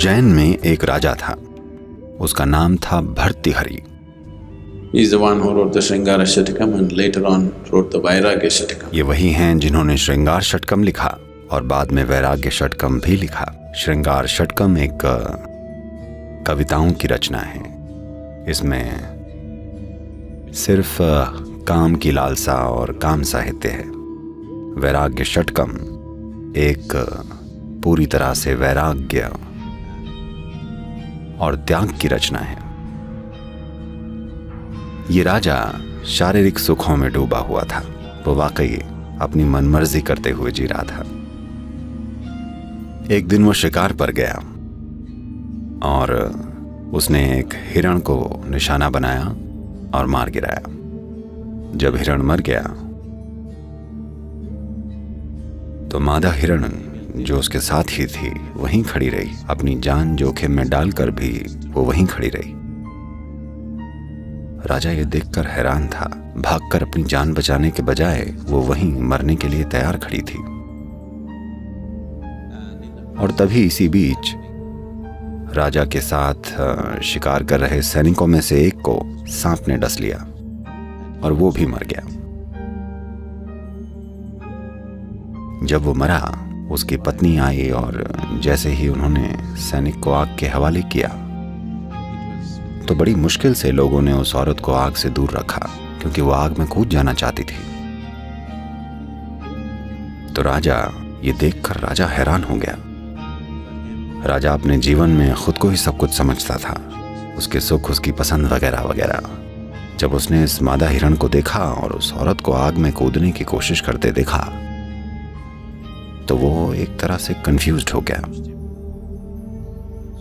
उज्जैन में एक राजा था, उसका नाम था Bhartrihari. He is the one who wrote the Sringara Shatakam and later on wrote the Vairagya Shatakam. ये वही हैं जिन्होंने श्रृंगार षटकम लिखा और बाद में वैराग्य षटकम भी लिखा। श्रृंगार षटकम एक कविताओं की रचना है। इसमें सिर्फ काम की लालसा और काम साहित्य है। वैराग्य षटकम एक पूरी तरह से वैराग्य और त्याग की रचना है। ये राजा शारीरिक सुखों में डूबा हुआ था। वो वाकई अपनी मनमर्जी करते हुए जी रहा था। एक दिन वो शिकार पर गया और उसने एक हिरण को निशाना बनाया और मार गिराया। जब हिरण मर गया तो मादा हिरण जो उसके साथ ही थी वहीं खड़ी रही। अपनी जान जोखिम में डालकर भी वो वहीं खड़ी रही। राजा ये देखकर हैरान था। भागकर अपनी जान बचाने के बजाय वो वहीं मरने के लिए तैयार खड़ी थी। और तभी इसी बीच राजा के साथ शिकार कर रहे सैनिकों में से एक को सांप ने डस लिया और वो भी मर गया। जब वो मरा, उसकी पत्नी आई और जैसे ही उन्होंने सैनिक को आग के हवाले किया तो बड़ी मुश्किल से लोगों ने उस औरत को आग से दूर रखा, क्योंकि वो आग में कूद जाना चाहती थी। तो राजा ये देखकर राजा हैरान हो गया। राजा अपने जीवन में खुद को ही सब कुछ समझता था, उसके सुख, उसकी पसंद वगैरह वगैरह। जब उसने इस मादा हिरण को देखा और उस औरत को आग में कूदने की कोशिश करते देखा तो वो एक तरह से कंफ्यूज्ड हो गया।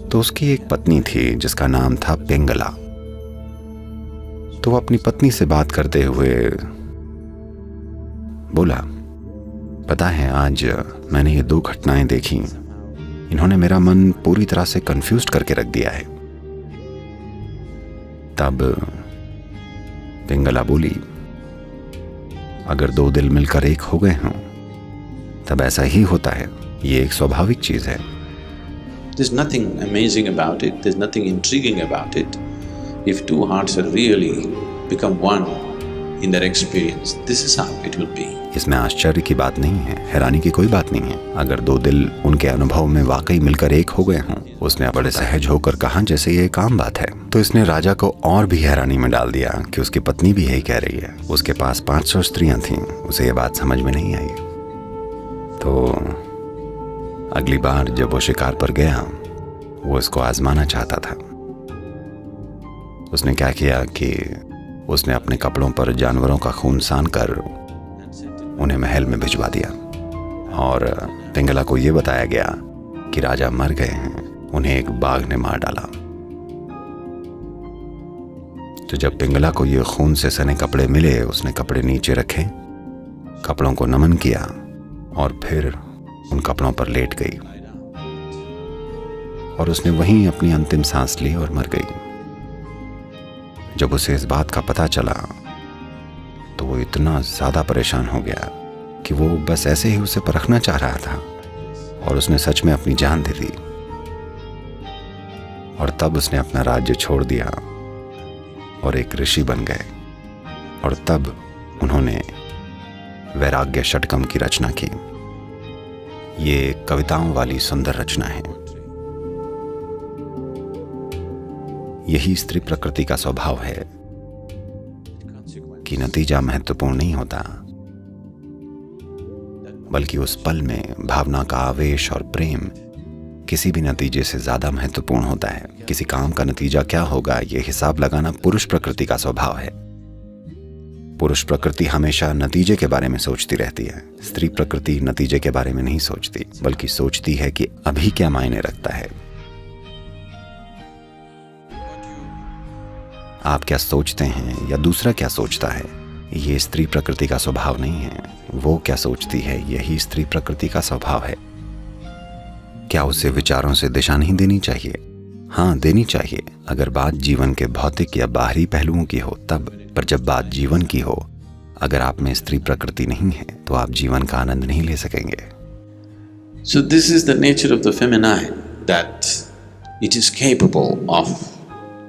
तो उसकी एक पत्नी थी जिसका नाम था पिंगला। तो वो अपनी पत्नी से बात करते हुए बोला, पता है आज मैंने ये दो घटनाएं देखी, इन्होंने मेरा मन पूरी तरह से कंफ्यूज्ड करके रख दिया है। तब पिंगला बोली, अगर दो दिल मिलकर एक हो गए हों तब ऐसा ही होता है, ये एक स्वाभाविक चीज है। There's nothing amazing about it, there's nothing intriguing about it. If two hearts are really become one in their experience, this is how it will be. इसमें आश्चर्य की बात नहीं है, हैरानी की कोई बात नहीं है। अगर दो दिल उनके अनुभव में वाकई मिलकर एक हो गए हों, उसने बड़े सहज होकर कहा जैसे ये एक आम बात है। तो इसने राजा को और भी हैरानी में डाल दिया कि उसकी पत्नी भी यही कह रही है। उसके पास 500 स्त्रियां थीं, उसे ये बात समझ में नहीं आई। तो अगली बार जब वो शिकार पर गया, वो इसको आजमाना चाहता था। उसने क्या किया कि उसने अपने कपड़ों पर जानवरों का खून सान कर उन्हें महल में भिजवा दिया और पिंगला को यह बताया गया कि राजा मर गए हैं, उन्हें एक बाघ ने मार डाला। तो जब पिंगला को ये खून से सने कपड़े मिले, उसने कपड़े नीचे रखे, कपड़ों को नमन किया और फिर उन कपड़ों पर लेट गई और उसने वहीं अपनी अंतिम सांस ली और मर गई। जब उसे इस बात का पता चला तो वो इतना ज्यादा परेशान हो गया कि वो बस ऐसे ही उसे परखना चाह रहा था और उसने सच में अपनी जान दे दी। और तब उसने अपना राज्य छोड़ दिया और एक ऋषि बन गए। और तब उन्होंने वैराग्य षटकम की रचना की। ये कविताओं वाली सुंदर रचना है। यही स्त्री प्रकृति का स्वभाव है कि नतीजा महत्वपूर्ण नहीं होता, बल्कि उस पल में भावना का आवेश और प्रेम किसी भी नतीजे से ज्यादा महत्वपूर्ण होता है। किसी काम का नतीजा क्या होगा, यह हिसाब लगाना पुरुष प्रकृति का स्वभाव है। पुरुष प्रकृति हमेशा नतीजे के बारे में सोचती रहती है। स्त्री प्रकृति नतीजे के बारे में नहीं सोचती, बल्कि सोचती है कि अभी क्या मायने रखता है। आप क्या सोचते हैं या दूसरा क्या सोचता है, ये स्त्री प्रकृति का स्वभाव नहीं है। वो क्या सोचती है, यही स्त्री प्रकृति का स्वभाव है। क्या उसे विचारों से दिशा नहीं देनी चाहिए? हाँ, देनी चाहिए, अगर बात जीवन के भौतिक या बाहरी पहलुओं की हो तब। पर जब बात जीवन की हो, अगर आप में स्त्री प्रकृति नहीं है तो आप जीवन का आनंद नहीं ले सकेंगे। So this is the nature of the feminine, that It is capable of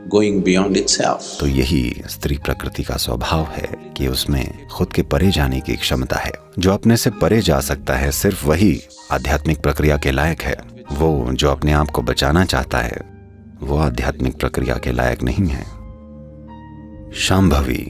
going beyond itself. तो यही स्त्री प्रकृति का स्वभाव है कि उसमें खुद के परे जाने की क्षमता है। जो अपने से परे जा सकता है सिर्फ वही आध्यात्मिक प्रक्रिया के लायक है। वो जो अपने आप को बचाना चाहता है वो आध्यात्मिक प्रक्रिया के लायक नहीं है। शांभवी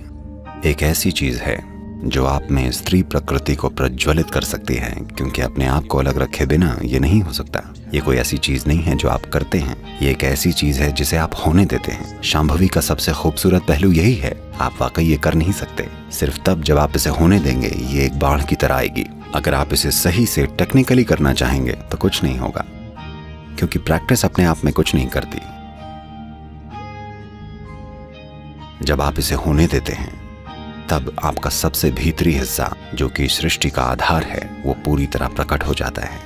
एक ऐसी चीज है जो आप में स्त्री प्रकृति को प्रज्वलित कर सकती है, क्योंकि अपने आप को अलग रखे बिना ये नहीं हो सकता। ये कोई ऐसी चीज नहीं है जो आप करते हैं, ये एक ऐसी चीज है जिसे आप होने देते हैं। शांभवी का सबसे खूबसूरत पहलू यही है, आप वाकई ये कर नहीं सकते। सिर्फ तब जब आप इसे होने देंगे ये एक बाढ़ की तरह आएगी। अगर आप इसे सही से टेक्निकली करना चाहेंगे तो कुछ नहीं होगा, क्योंकि प्रैक्टिस अपने आप में कुछ नहीं करती। जब आप इसे होने देते हैं तब आपका सबसे भीतरी हिस्सा, जो कि सृष्टि का आधार है, वो पूरी तरह प्रकट हो जाता है।